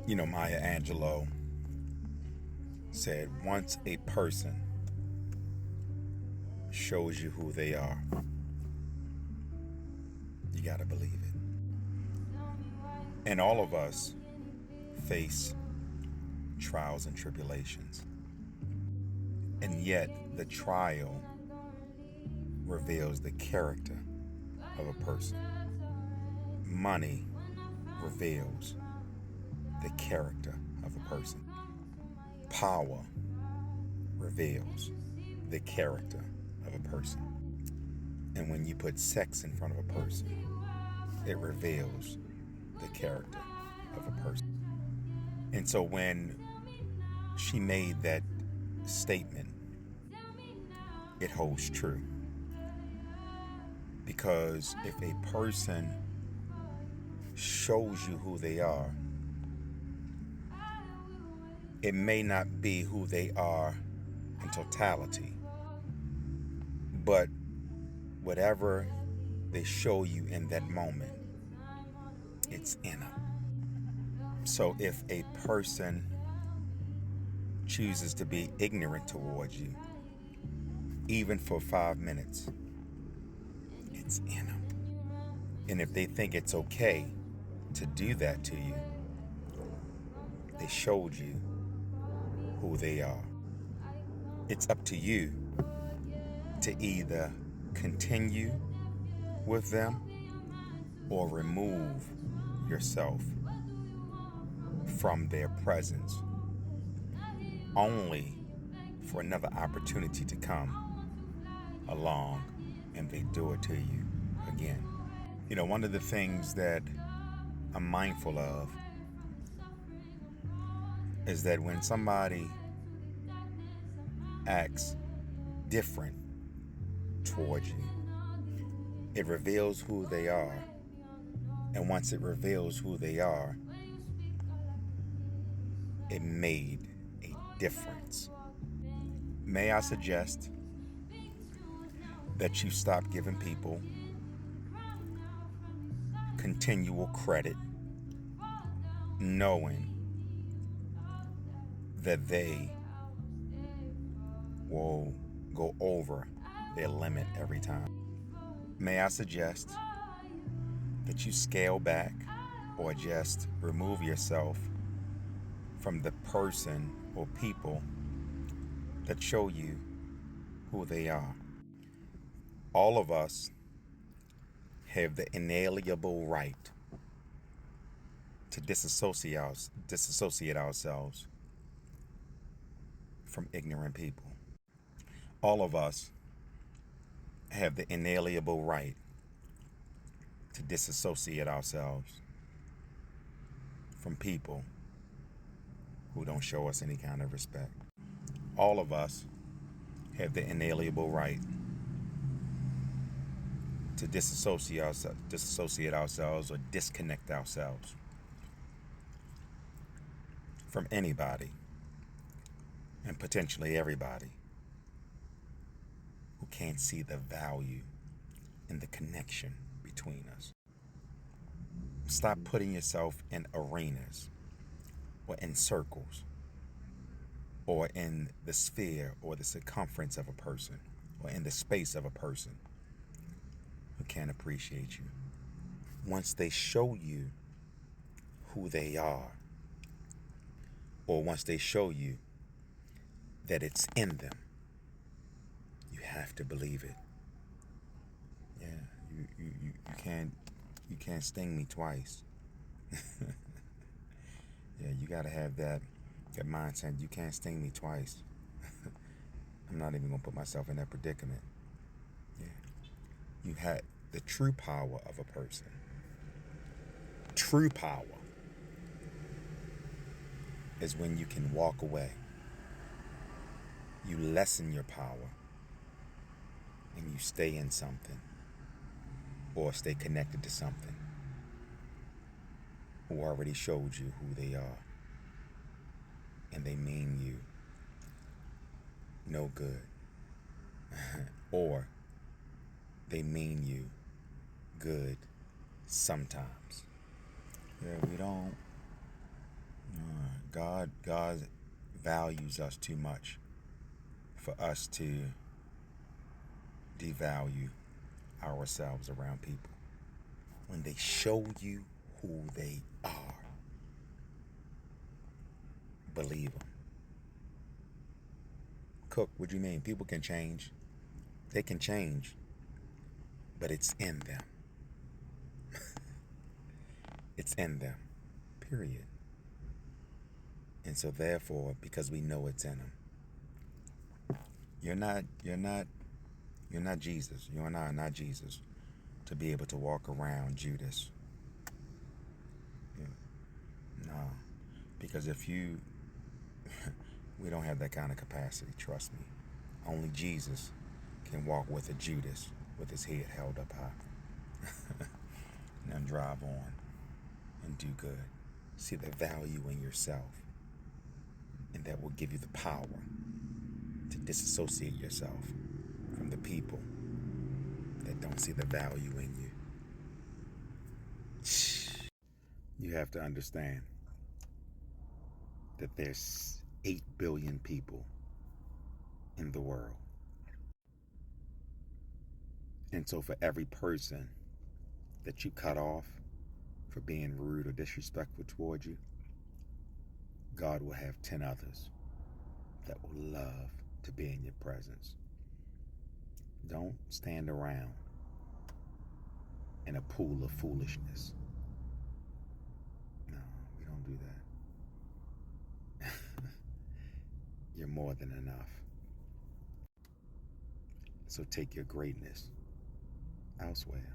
Maya Angelou said, once a person shows you who they are, you got to believe it. And all of us face trials and tribulations. And yet, the trial reveals the character of a person. Money reveals the character of a person. Power reveals the character of a person. And when you put sex in front of a person, it reveals the character of a person. And so when she made that statement, it holds true. Because if a person shows you who they are, it may not be who they are in totality, but whatever they show you in that moment, it's in them. So if a person chooses to be ignorant towards you, even for 5 minutes, it's in them. And if they think it's okay to do that to you, they showed you who they are. It's up to you to either continue with them or remove yourself from their presence, only for another opportunity to come along and they do it to you again. One of the things that I'm mindful of is that when somebody acts different towards you, it reveals who they are. And once it reveals who they are, it made a difference. May I suggest that you stop giving people continual credit, knowing that they will go over their limit every time. May I suggest that you scale back or just remove yourself from the person or people that show you who they are. All of us have the inalienable right to disassociate ourselves from ignorant people. All of us have the inalienable right to disassociate ourselves from people who don't show us any kind of respect. All of us have the inalienable right to disassociate ourselves or disconnect ourselves from anybody and potentially everybody who can't see the value and the connection between us. Stop putting yourself in arenas or in circles or in the sphere or the circumference of a person or in the space of a person who can't appreciate you. Once they show you who they are, or once they show you that it's in them, you have to believe it. Yeah, you can't sting me twice. Yeah, you gotta have that mindset. You can't sting me twice. I'm not even gonna put myself in that predicament. Yeah, you had the true power of a person. True power is when you can walk away. You lessen your power and you stay in something or stay connected to something who already showed you who they are and they mean you no good or they mean you good sometimes. Yeah, we don't God values us too much for us to devalue ourselves around people. When they show you who they are, believe them. Cook, what do you mean? People can change. They can change, but it's in them. It's in them. Period. And so therefore, because we know it's in them, you're not Jesus. You and I are not Jesus to be able to walk around Judas. No. Because if you we don't have that kind of capacity, trust me. Only Jesus can walk with a Judas with his head held up high. And then drive on and do good. See the value in yourself. And that will give you the power to disassociate yourself from the people that don't see the value in you. You have to understand that there's 8 billion people in the world. And so for every person that you cut off for being rude or disrespectful toward you, God will have 10 others that will love to be in your presence. Don't stand around in a pool of foolishness. No, we don't do that. You're more than enough. So take your greatness elsewhere.